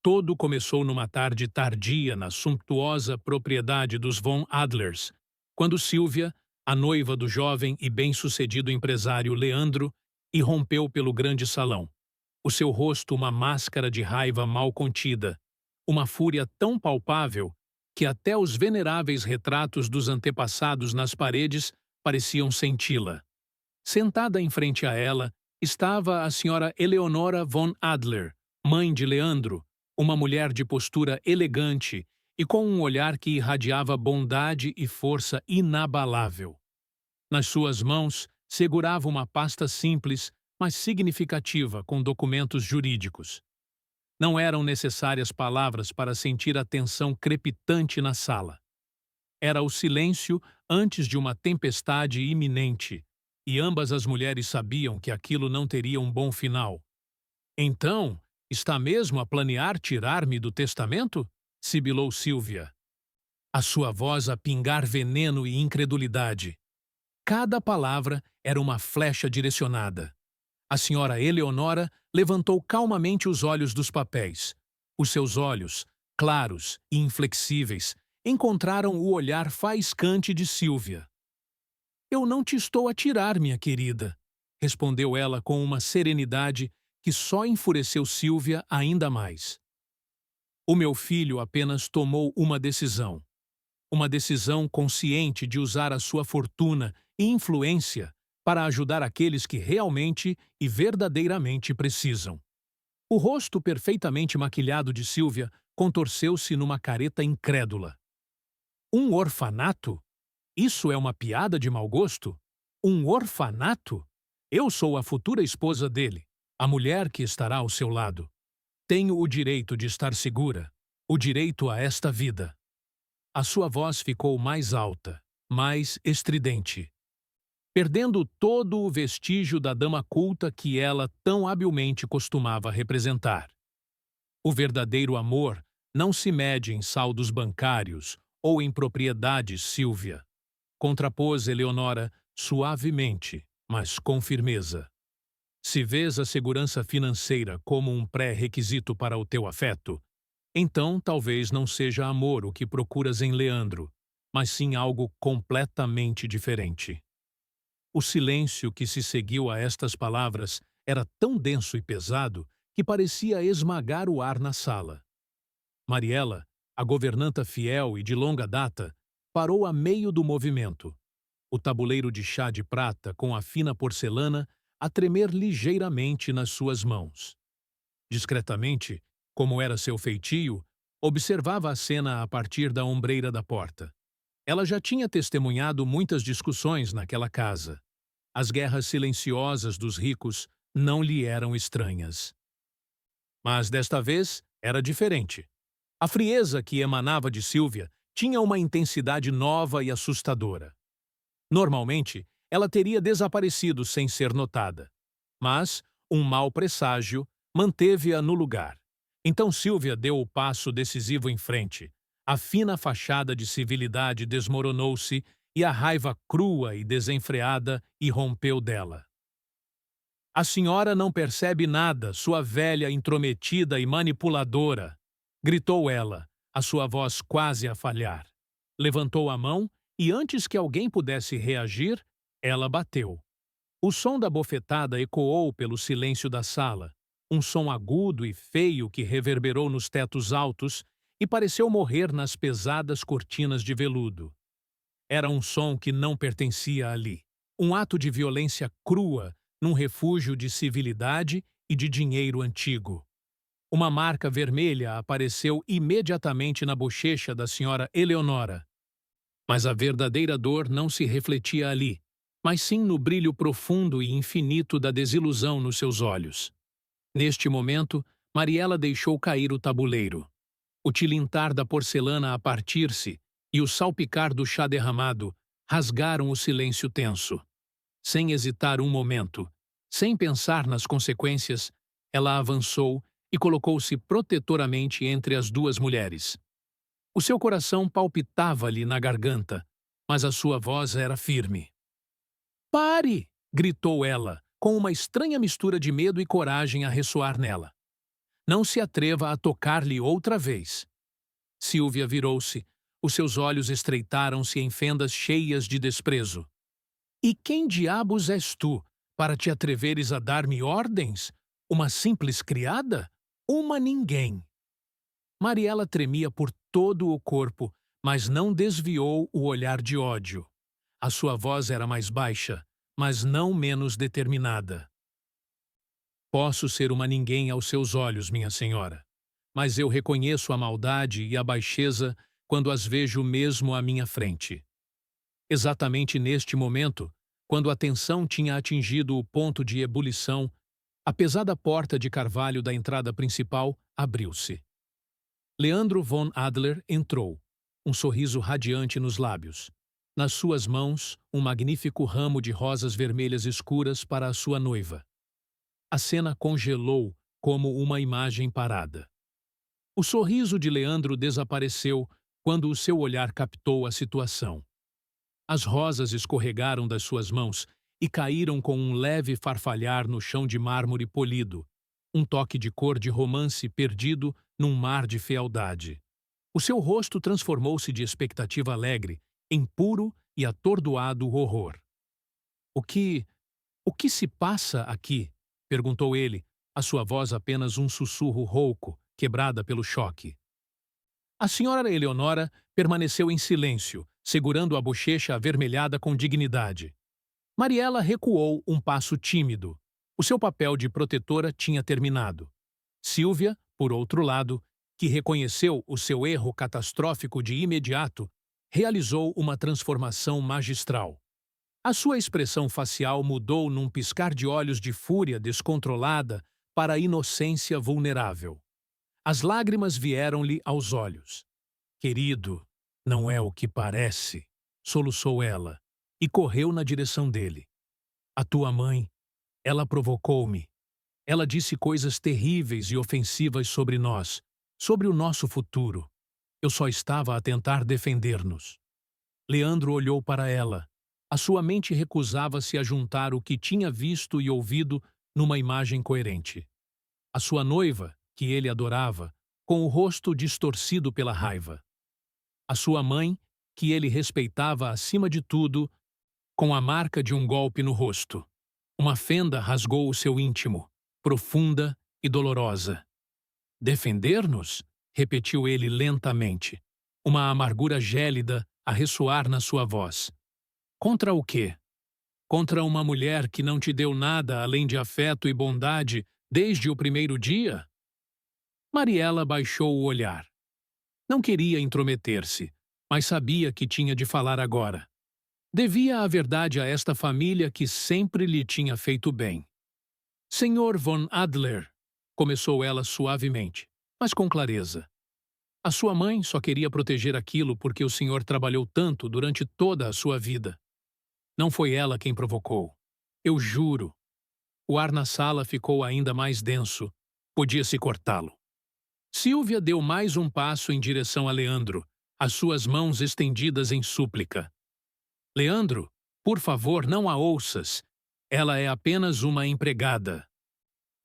Todo começou numa tarde tardia na sumptuosa propriedade dos Von Adlers, quando Silvia, a noiva do jovem e bem-sucedido empresário Leandro, irrompeu pelo grande salão. O seu rosto uma máscara de raiva mal contida, uma fúria tão palpável que até os veneráveis retratos dos antepassados nas paredes pareciam senti-la. Sentada em frente a ela estava a senhora Eleonora von Adler, mãe de Leandro, uma mulher de postura elegante e com um olhar que irradiava bondade e força inabalável. Nas suas mãos segurava uma pasta simples, mas significativa, com documentos jurídicos. Não eram necessárias palavras para sentir a tensão crepitante na sala. Era o silêncio antes de uma tempestade iminente, e ambas as mulheres sabiam que aquilo não teria um bom final. Então, está mesmo a planear tirar-me do testamento? Sibilou Silvia. A sua voz a pingar veneno e incredulidade. Cada palavra era uma flecha direcionada. A senhora Eleonora levantou calmamente os olhos dos papéis. Os seus olhos, claros e inflexíveis, encontraram o olhar faiscante de Silvia. "Eu não te estou a tirar, minha querida", respondeu ela com uma serenidade que só enfureceu Silvia ainda mais. "O meu filho apenas tomou uma decisão consciente de usar a sua fortuna e influência para ajudar aqueles que realmente e verdadeiramente precisam." O rosto perfeitamente maquilhado de Silvia contorceu-se numa careta incrédula. "Um orfanato? Isso é uma piada de mau gosto? Um orfanato? Eu sou a futura esposa dele, a mulher que estará ao seu lado. Tenho o direito de estar segura, o direito a esta vida." A sua voz ficou mais alta, mais estridente, perdendo todo o vestígio da dama culta que ela tão habilmente costumava representar. "O verdadeiro amor não se mede em saldos bancários ou em propriedades, Silvia", contrapôs Eleonora suavemente, mas com firmeza. "Se vês a segurança financeira como um pré-requisito para o teu afeto, então talvez não seja amor o que procuras em Leandro, mas sim algo completamente diferente." O silêncio que se seguiu a estas palavras era tão denso e pesado que parecia esmagar o ar na sala. Mariela, a governanta fiel e de longa data, parou a meio do movimento. O tabuleiro de chá de prata com a fina porcelana a tremer ligeiramente nas suas mãos. Discretamente, como era seu feitio, observava a cena a partir da ombreira da porta. Ela já tinha testemunhado muitas discussões naquela casa. As guerras silenciosas dos ricos não lhe eram estranhas. Mas desta vez era diferente. A frieza que emanava de Silvia tinha uma intensidade nova e assustadora. Normalmente, ela teria desaparecido sem ser notada. Mas um mau presságio manteve-a no lugar. Então Silvia deu o passo decisivo em frente. A fina fachada de civilidade desmoronou-se e a raiva crua e desenfreada irrompeu dela. "A senhora não percebe nada, sua velha intrometida e manipuladora", gritou ela, a sua voz quase a falhar. Levantou a mão e, antes que alguém pudesse reagir, ela bateu. O som da bofetada ecoou pelo silêncio da sala, um som agudo e feio que reverberou nos tetos altos e pareceu morrer nas pesadas cortinas de veludo. Era um som que não pertencia ali. Um ato de violência crua num refúgio de civilidade e de dinheiro antigo. Uma marca vermelha apareceu imediatamente na bochecha da senhora Eleonora. Mas a verdadeira dor não se refletia ali, mas sim no brilho profundo e infinito da desilusão nos seus olhos. Neste momento, Mariela deixou cair o tabuleiro. O tilintar da porcelana a partir-se e o salpicar do chá derramado rasgaram o silêncio tenso. Sem hesitar um momento, sem pensar nas consequências, ela avançou e colocou-se protetoramente entre as duas mulheres. O seu coração palpitava-lhe na garganta, mas a sua voz era firme. "Pare!" gritou ela, com uma estranha mistura de medo e coragem a ressoar nela. Não se atreva a tocar-lhe outra vez. Silvia virou-se. Os seus olhos estreitaram-se em fendas cheias de desprezo. E quem diabos és tu, para te atreveres a dar-me ordens? Uma simples criada? Uma ninguém. Mariela tremia por todo o corpo, mas não desviou o olhar de ódio. A sua voz era mais baixa, mas não menos determinada. Posso ser uma ninguém aos seus olhos, minha senhora, mas eu reconheço a maldade e a baixeza quando as vejo mesmo à minha frente. Exatamente neste momento, quando a tensão tinha atingido o ponto de ebulição, a pesada porta de carvalho da entrada principal abriu-se. Leandro von Adler entrou, um sorriso radiante nos lábios. Nas suas mãos, um magnífico ramo de rosas vermelhas escuras para a sua noiva. A cena congelou como uma imagem parada. O sorriso de Leandro desapareceu quando o seu olhar captou a situação. As rosas escorregaram das suas mãos e caíram com um leve farfalhar no chão de mármore polido, um toque de cor de romance perdido num mar de fealdade. O seu rosto transformou-se de expectativa alegre em puro e atordoado horror. O que se passa aqui? Perguntou ele, a sua voz apenas um sussurro rouco, quebrada pelo choque. A senhora Eleonora permaneceu em silêncio, segurando a bochecha avermelhada com dignidade. Mariela recuou um passo tímido. O seu papel de protetora tinha terminado. Silvia, por outro lado, que reconheceu o seu erro catastrófico de imediato, realizou uma transformação magistral. A sua expressão facial mudou num piscar de olhos de fúria descontrolada para a inocência vulnerável. As lágrimas vieram-lhe aos olhos. Querido, não é o que parece, soluçou ela, e correu na direção dele. A tua mãe, ela provocou-me. Ela disse coisas terríveis e ofensivas sobre nós, sobre o nosso futuro. Eu só estava a tentar defender-nos. Leandro olhou para ela. A sua mente recusava-se a juntar o que tinha visto e ouvido numa imagem coerente. A sua noiva, que ele adorava, com o rosto distorcido pela raiva. A sua mãe, que ele respeitava acima de tudo, com a marca de um golpe no rosto. Uma fenda rasgou o seu íntimo, profunda e dolorosa. Defender-nos? Repetiu ele lentamente, uma amargura gélida a ressoar na sua voz. Contra o quê? Contra uma mulher que não te deu nada além de afeto e bondade desde o primeiro dia? Mariela baixou o olhar. Não queria intrometer-se, mas sabia que tinha de falar agora. Devia a verdade a esta família que sempre lhe tinha feito bem. Senhor von Adler, começou ela suavemente, mas com clareza. A sua mãe só queria proteger aquilo porque o senhor trabalhou tanto durante toda a sua vida. Não foi ela quem provocou. Eu juro. O ar na sala ficou ainda mais denso. Podia-se cortá-lo. Silvia deu mais um passo em direção a Leandro, as suas mãos estendidas em súplica. Leandro, por favor, não a ouças. Ela é apenas uma empregada.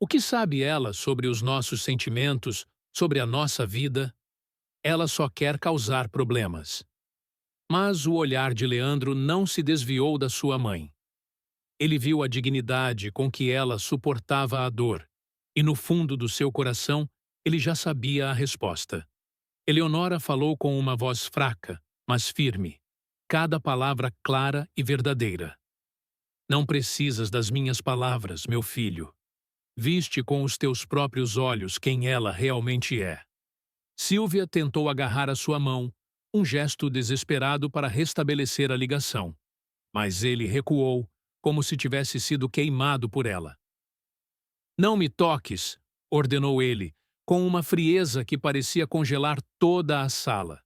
O que sabe ela sobre os nossos sentimentos, sobre a nossa vida? Ela só quer causar problemas. Mas o olhar de Leandro não se desviou da sua mãe. Ele viu a dignidade com que ela suportava a dor, e no fundo do seu coração ele já sabia a resposta. Eleonora falou com uma voz fraca, mas firme, cada palavra clara e verdadeira. Não precisas das minhas palavras, meu filho. Viste com os teus próprios olhos quem ela realmente é. Silvia tentou agarrar a sua mão, um gesto desesperado para restabelecer a ligação. Mas ele recuou, como se tivesse sido queimado por ela. Não me toques, ordenou ele, com uma frieza que parecia congelar toda a sala.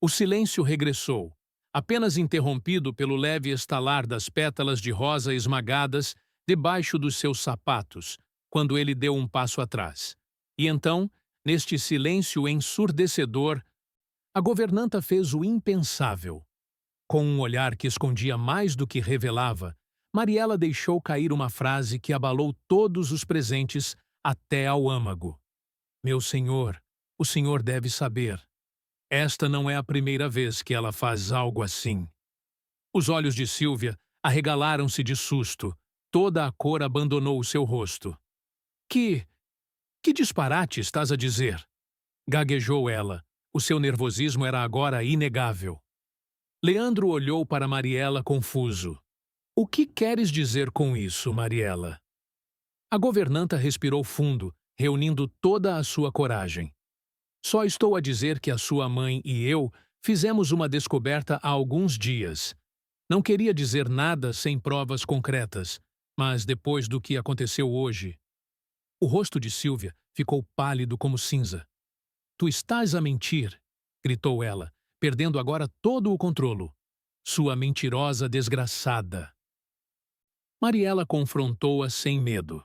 O silêncio regressou, apenas interrompido pelo leve estalar das pétalas de rosa esmagadas debaixo dos seus sapatos, quando ele deu um passo atrás. E então, neste silêncio ensurdecedor, a governanta fez o impensável. Com um olhar que escondia mais do que revelava, Mariela deixou cair uma frase que abalou todos os presentes até ao âmago. Meu senhor, o senhor deve saber. Esta não é a primeira vez que ela faz algo assim. Os olhos de Silvia arregalaram-se de susto. Toda a cor abandonou o seu rosto. Que... que disparate estás a dizer? Gaguejou ela. O seu nervosismo era agora inegável. Leandro olhou para Mariela confuso. O que queres dizer com isso, Mariela? A governanta respirou fundo, reunindo toda a sua coragem. Só estou a dizer que a sua mãe e eu fizemos uma descoberta há alguns dias. Não queria dizer nada sem provas concretas, mas depois do que aconteceu hoje... O rosto de Silvia ficou pálido como cinza. Tu estás a mentir, gritou ela, perdendo agora todo o controlo. Sua mentirosa desgraçada. Mariela confrontou-a sem medo.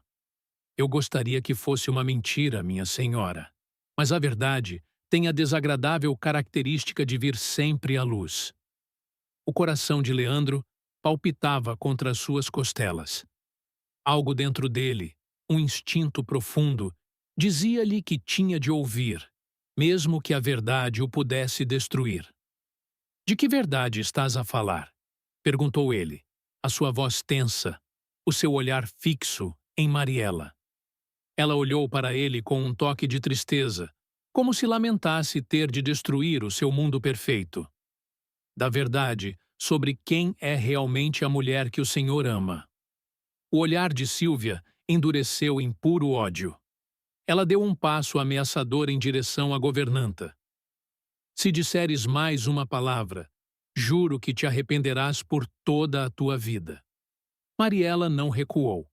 Eu gostaria que fosse uma mentira, minha senhora. Mas a verdade tem a desagradável característica de vir sempre à luz. O coração de Leandro palpitava contra as suas costelas. Algo dentro dele, um instinto profundo, dizia-lhe que tinha de ouvir, mesmo que a verdade o pudesse destruir. De que verdade estás a falar? Perguntou ele, a sua voz tensa, o seu olhar fixo em Mariela. Ela olhou para ele com um toque de tristeza, como se lamentasse ter de destruir o seu mundo perfeito. Da verdade sobre quem é realmente a mulher que o Senhor ama. O olhar de Silvia endureceu em puro ódio. Ela deu um passo ameaçador em direção à governanta. Se disseres mais uma palavra, juro que te arrependerás por toda a tua vida. Mariela não recuou.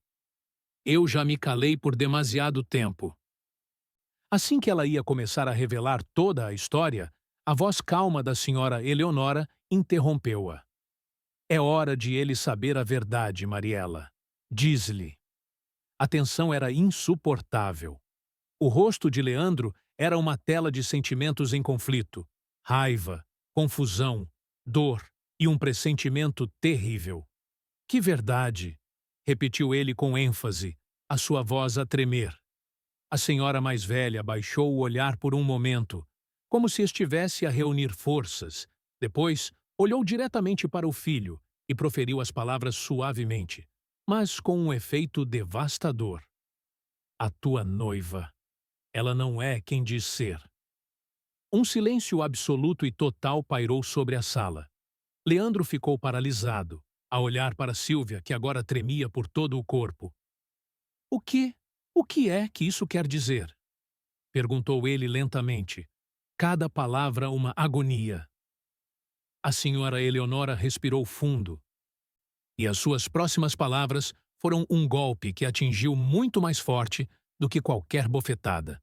Eu já me calei por demasiado tempo. Assim que ela ia começar a revelar toda a história, a voz calma da senhora Eleonora interrompeu-a. É hora de ele saber a verdade, Mariela. Diz-lhe. A tensão era insuportável. O rosto de Leandro era uma tela de sentimentos em conflito. Raiva, confusão, dor e um pressentimento terrível. Que verdade! Repetiu ele com ênfase, a sua voz a tremer. A senhora mais velha baixou o olhar por um momento, como se estivesse a reunir forças. Depois, olhou diretamente para o filho e proferiu as palavras suavemente, mas com um efeito devastador. A tua noiva. Ela não é quem diz ser. Um silêncio absoluto e total pairou sobre a sala. Leandro ficou paralisado, a olhar para Silvia, que agora tremia por todo o corpo. O que é que isso quer dizer? Perguntou ele lentamente, cada palavra uma agonia. A senhora Eleonora respirou fundo, e as suas próximas palavras foram um golpe que atingiu muito mais forte do que qualquer bofetada.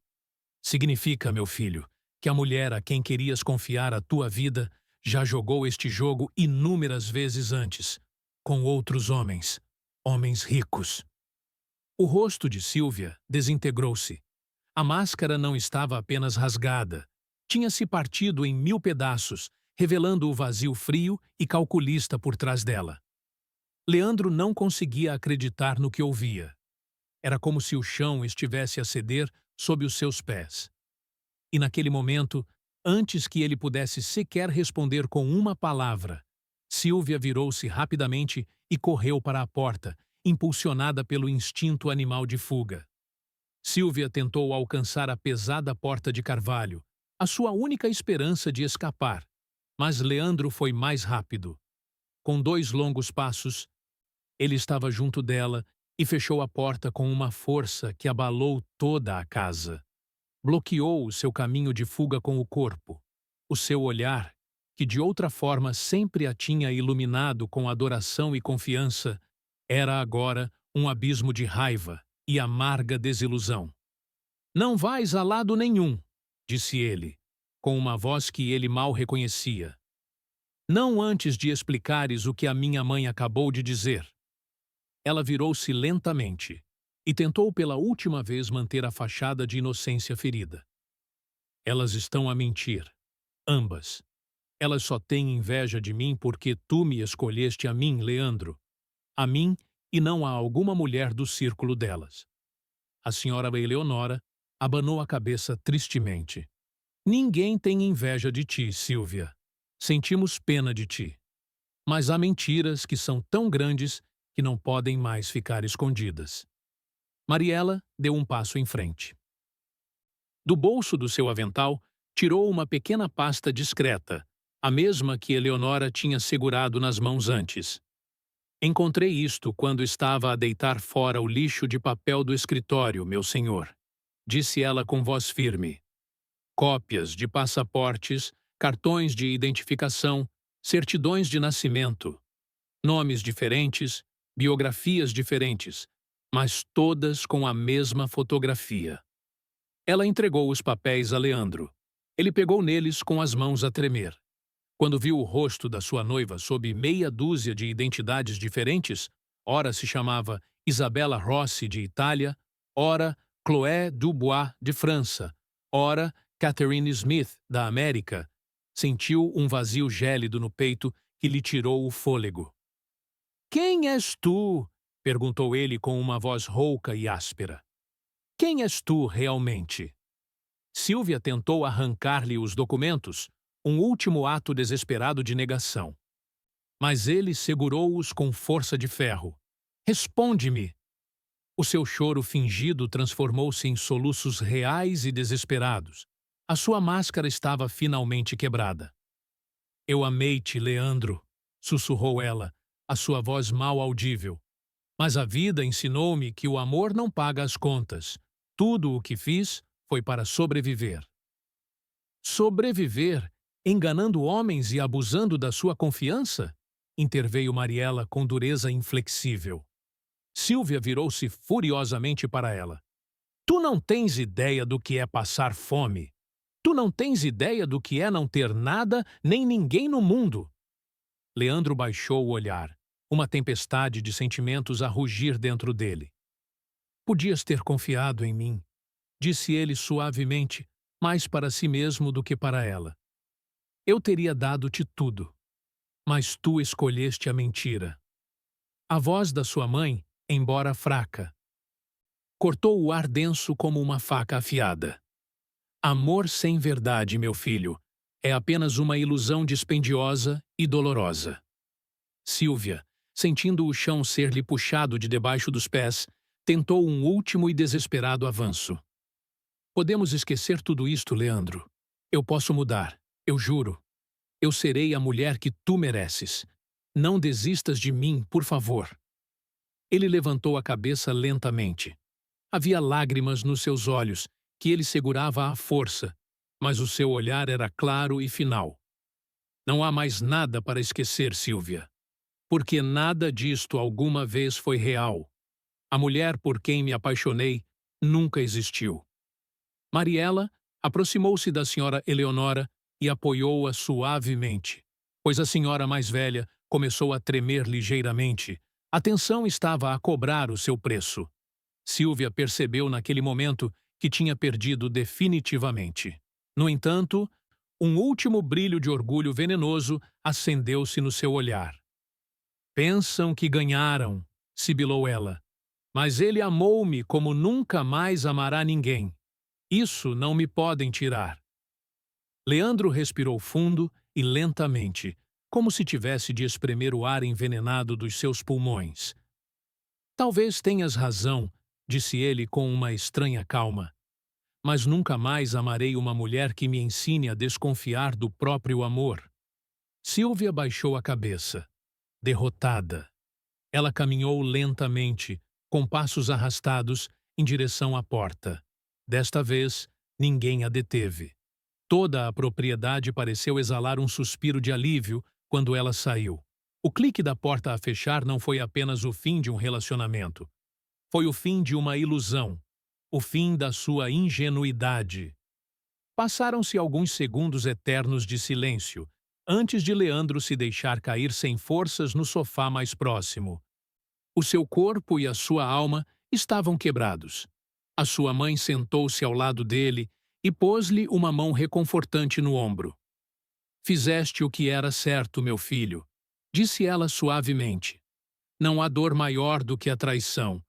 Significa, meu filho, que a mulher a quem querias confiar a tua vida já jogou este jogo inúmeras vezes antes, com outros homens, homens ricos. O rosto de Silvia desintegrou-se. A máscara não estava apenas rasgada, tinha-se partido em 1000 pedaços, revelando o vazio frio e calculista por trás dela. Leandro não conseguia acreditar no que ouvia. Era como se o chão estivesse a ceder sob os seus pés. E naquele momento, antes que ele pudesse sequer responder com uma palavra, Silvia virou-se rapidamente e correu para a porta, impulsionada pelo instinto animal de fuga. Silvia tentou alcançar a pesada porta de carvalho, a sua única esperança de escapar, mas Leandro foi mais rápido. Com 2 longos passos, ele estava junto dela e fechou a porta com uma força que abalou toda a casa. Bloqueou o seu caminho de fuga com o corpo. O seu olhar, que de outra forma sempre a tinha iluminado com adoração e confiança, era agora um abismo de raiva e amarga desilusão. Não vais a lado nenhum, disse ele, com uma voz que ele mal reconhecia. Não antes de explicares o que a minha mãe acabou de dizer. Ela virou-se lentamente e tentou pela última vez manter a fachada de inocência ferida. Elas estão a mentir, ambas. Elas só têm inveja de mim porque tu me escolheste a mim, Leandro. A mim e não a alguma mulher do círculo delas. A senhora Eleonora abanou a cabeça tristemente. Ninguém tem inveja de ti, Sílvia. Sentimos pena de ti. Mas há mentiras que são tão grandes que não podem mais ficar escondidas. Mariela deu um passo em frente. Do bolso do seu avental, tirou uma pequena pasta discreta, a mesma que Eleonora tinha segurado nas mãos antes. Encontrei isto quando estava a deitar fora o lixo de papel do escritório, meu senhor, disse ela com voz firme. Cópias de passaportes, cartões de identificação, certidões de nascimento, nomes diferentes, biografias diferentes, mas todas com a mesma fotografia. Ela entregou os papéis a Leandro. Ele pegou neles com as mãos a tremer. Quando viu o rosto da sua noiva sob meia dúzia de identidades diferentes, ora se chamava Isabella Rossi, de Itália, ora Chloé Dubois, de França, ora Catherine Smith, da América, sentiu um vazio gélido no peito que lhe tirou o fôlego. "Quem és tu?" perguntou ele com uma voz rouca e áspera. "Quem és tu realmente?" Sílvia tentou arrancar-lhe os documentos, um último ato desesperado de negação. Mas ele segurou-os com força de ferro. "Responde-me!" O seu choro fingido transformou-se em soluços reais e desesperados. A sua máscara estava finalmente quebrada. "Eu amei-te, Leandro", sussurrou ela, a sua voz mal audível. "Mas a vida ensinou-me que o amor não paga as contas. Tudo o que fiz foi para sobreviver." "Sobreviver, enganando homens e abusando da sua confiança?" interveio Mariela com dureza inflexível. Sílvia virou-se furiosamente para ela. "Tu não tens ideia do que é passar fome. Tu não tens ideia do que é não ter nada nem ninguém no mundo." Leandro baixou o olhar, uma tempestade de sentimentos a rugir dentro dele. "Podias ter confiado em mim", disse ele suavemente, mais para si mesmo do que para ela. "Eu teria dado-te tudo, mas tu escolheste a mentira." A voz da sua mãe, embora fraca, cortou o ar denso como uma faca afiada. "Amor sem verdade, meu filho, é apenas uma ilusão dispendiosa e dolorosa." Sílvia, sentindo o chão ser-lhe puxado de debaixo dos pés, tentou um último e desesperado avanço. "Podemos esquecer tudo isto, Leandro. Eu posso mudar, eu juro. Eu serei a mulher que tu mereces. Não desistas de mim, por favor." Ele levantou a cabeça lentamente. Havia lágrimas nos seus olhos, que ele segurava à força, mas o seu olhar era claro e final. "Não há mais nada para esquecer, Sílvia. Porque nada disto alguma vez foi real. A mulher por quem me apaixonei nunca existiu." Mariela aproximou-se da senhora Eleonora e apoiou-a suavemente, pois a senhora mais velha começou a tremer ligeiramente. A tensão estava a cobrar o seu preço. Sílvia percebeu naquele momento que tinha perdido definitivamente. No entanto, um último brilho de orgulho venenoso acendeu-se no seu olhar. "Pensam que ganharam", sibilou ela. "Mas ele amou-me como nunca mais amará ninguém. Isso não me podem tirar." Leandro respirou fundo e lentamente, como se tivesse de espremer o ar envenenado dos seus pulmões. "Talvez tenhas razão", disse ele com uma estranha calma. "Mas nunca mais amarei uma mulher que me ensine a desconfiar do próprio amor." Sílvia baixou a cabeça, derrotada. Ela caminhou lentamente, com passos arrastados, em direção à porta. Desta vez, ninguém a deteve. Toda a propriedade pareceu exalar um suspiro de alívio quando ela saiu. O clique da porta a fechar não foi apenas o fim de um relacionamento. Foi o fim de uma ilusão, o fim da sua ingenuidade. Passaram-se alguns segundos eternos de silêncio, antes de Leandro se deixar cair sem forças no sofá mais próximo. O seu corpo e a sua alma estavam quebrados. A sua mãe sentou-se ao lado dele e pôs-lhe uma mão reconfortante no ombro. "Fizeste o que era certo, meu filho", disse ela suavemente. "Não há dor maior do que a traição,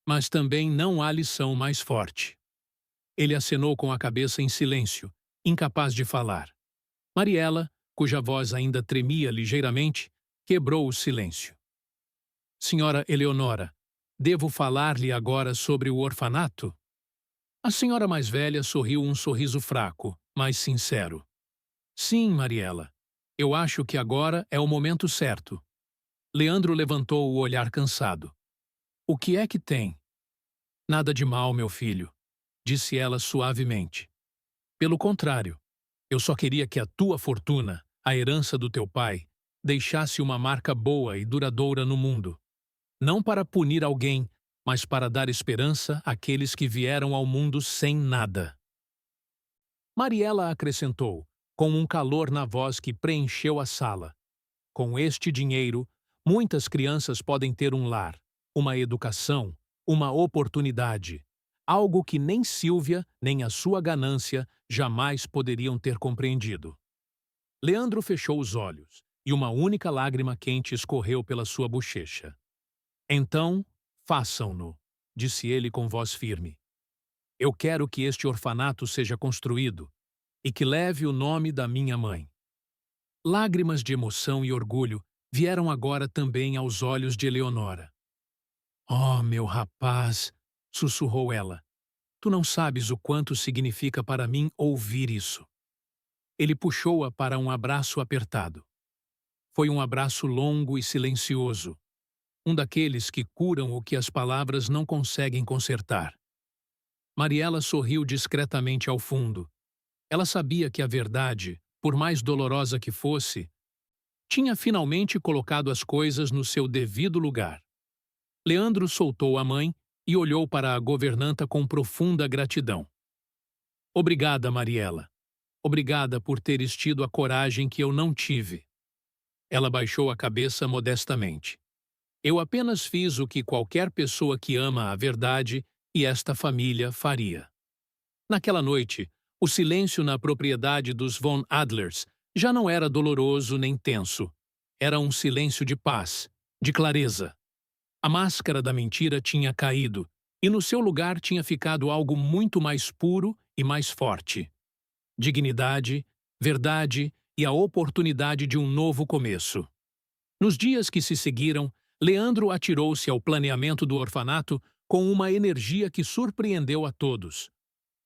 mas também não há lição mais forte." Ele acenou com a cabeça em silêncio, incapaz de falar. Mariela, cuja voz ainda tremia ligeiramente, quebrou o silêncio. Senhora Eleonora, devo falar-lhe agora sobre o orfanato? A senhora mais velha sorriu um sorriso fraco, mas sincero. Sim, Mariela. Eu acho que agora é o momento certo. Leandro levantou o olhar cansado. O que é que tem? Nada de mal, meu filho, disse ela suavemente. Pelo contrário, eu só queria que a tua fortuna, a herança do teu pai, deixasse uma marca boa e duradoura no mundo. Não para punir alguém, mas para dar esperança àqueles que vieram ao mundo sem nada. Mariela acrescentou, com um calor na voz que preencheu a sala. Com este dinheiro, muitas crianças podem ter um lar, uma educação, uma oportunidade, algo que nem Sílvia, nem a sua ganância jamais poderiam ter compreendido. Leandro fechou os olhos, e uma única lágrima quente escorreu pela sua bochecha. Então, façam-no, disse ele com voz firme. Eu quero que este orfanato seja construído e que leve o nome da minha mãe. Lágrimas de emoção e orgulho vieram agora também aos olhos de Eleonora. Oh, meu rapaz, sussurrou ela. Tu não sabes o quanto significa para mim ouvir isso. Ele puxou-a para um abraço apertado. Foi um abraço longo e silencioso, um daqueles que curam o que as palavras não conseguem consertar. Mariela sorriu discretamente ao fundo. Ela sabia que a verdade, por mais dolorosa que fosse, tinha finalmente colocado as coisas no seu devido lugar. Leandro soltou a mãe e olhou para a governanta com profunda gratidão. Obrigada, Mariela. Obrigada por teres tido a coragem que eu não tive. Ela baixou a cabeça modestamente. Eu apenas fiz o que qualquer pessoa que ama a verdade e esta família faria. Naquela noite, o silêncio na propriedade dos Von Adlers já não era doloroso nem tenso. Era um silêncio de paz, de clareza. A máscara da mentira tinha caído, e no seu lugar tinha ficado algo muito mais puro e mais forte. Dignidade, verdade e a oportunidade de um novo começo. Nos dias que se seguiram, Leandro atirou-se ao planeamento do orfanato com uma energia que surpreendeu a todos.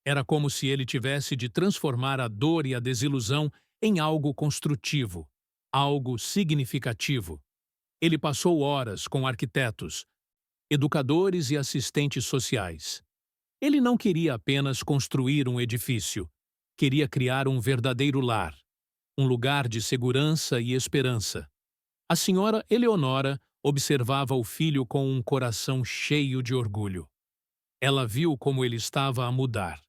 Era como se ele tivesse de transformar a dor e a desilusão em algo construtivo, algo significativo. Ele passou horas com arquitetos, educadores e assistentes sociais. Ele não queria apenas construir um edifício, queria criar um verdadeiro lar, um lugar de segurança e esperança. A senhora Eleonora observava o filho com um coração cheio de orgulho. Ela viu como ele estava a mudar.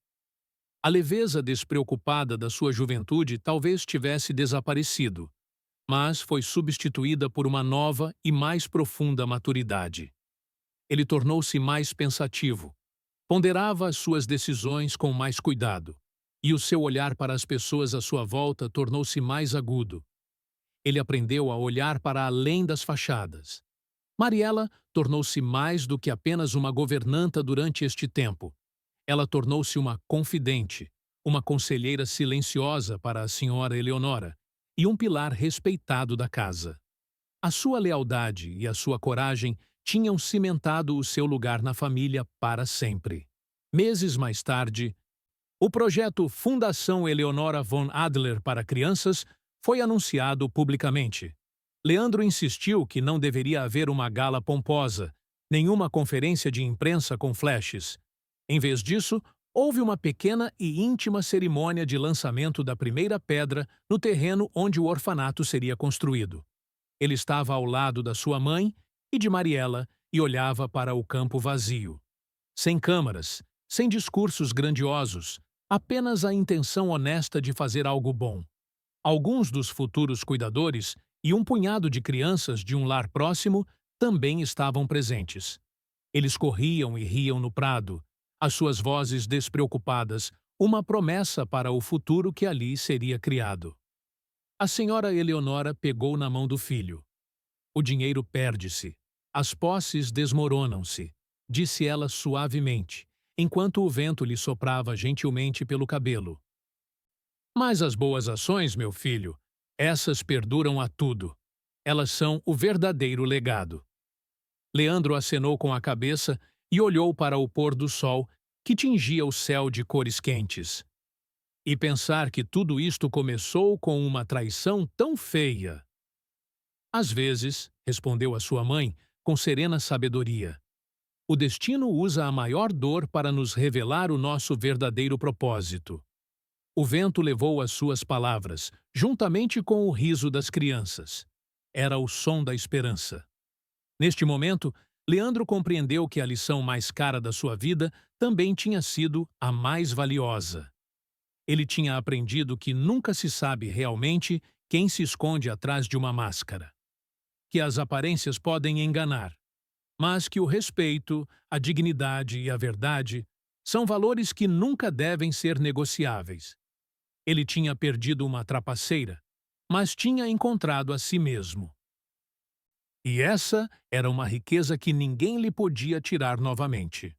A leveza despreocupada da sua juventude talvez tivesse desaparecido, mas foi substituída por uma nova e mais profunda maturidade. Ele tornou-se mais pensativo, ponderava as suas decisões com mais cuidado, e o seu olhar para as pessoas à sua volta tornou-se mais agudo. Ele aprendeu a olhar para além das fachadas. Mariela tornou-se mais do que apenas uma governanta durante este tempo. Ela tornou-se uma confidente, uma conselheira silenciosa para a senhora Eleonora e um pilar respeitado da casa. A sua lealdade e a sua coragem tinham cimentado o seu lugar na família para sempre. Meses mais tarde, o projeto Fundação Eleonora von Adler para Crianças foi anunciado publicamente. Leandro insistiu que não deveria haver uma gala pomposa, nenhuma conferência de imprensa com flashes. Em vez disso, houve uma pequena e íntima cerimônia de lançamento da primeira pedra no terreno onde o orfanato seria construído. Ele estava ao lado da sua mãe e de Mariela e olhava para o campo vazio. Sem câmaras, sem discursos grandiosos, apenas a intenção honesta de fazer algo bom. Alguns dos futuros cuidadores e um punhado de crianças de um lar próximo também estavam presentes. Eles corriam e riam no prado, as suas vozes despreocupadas, uma promessa para o futuro que ali seria criado. A senhora Eleonora pegou na mão do filho. O dinheiro perde-se. As posses desmoronam-se, disse ela suavemente, enquanto o vento lhe soprava gentilmente pelo cabelo. Mas as boas ações, meu filho, essas perduram a tudo. Elas são o verdadeiro legado. Leandro acenou com a cabeça e olhou para o pôr do sol, que tingia o céu de cores quentes. E pensar que tudo isto começou com uma traição tão feia. Às vezes, respondeu a sua mãe, com serena sabedoria, o destino usa a maior dor para nos revelar o nosso verdadeiro propósito. O vento levou as suas palavras, juntamente com o riso das crianças. Era o som da esperança. Neste momento, Leandro compreendeu que a lição mais cara da sua vida também tinha sido a mais valiosa. Ele tinha aprendido que nunca se sabe realmente quem se esconde atrás de uma máscara. Que as aparências podem enganar, mas que o respeito, a dignidade e a verdade são valores que nunca devem ser negociáveis. Ele tinha perdido uma trapaceira, mas tinha encontrado a si mesmo. E essa era uma riqueza que ninguém lhe podia tirar novamente.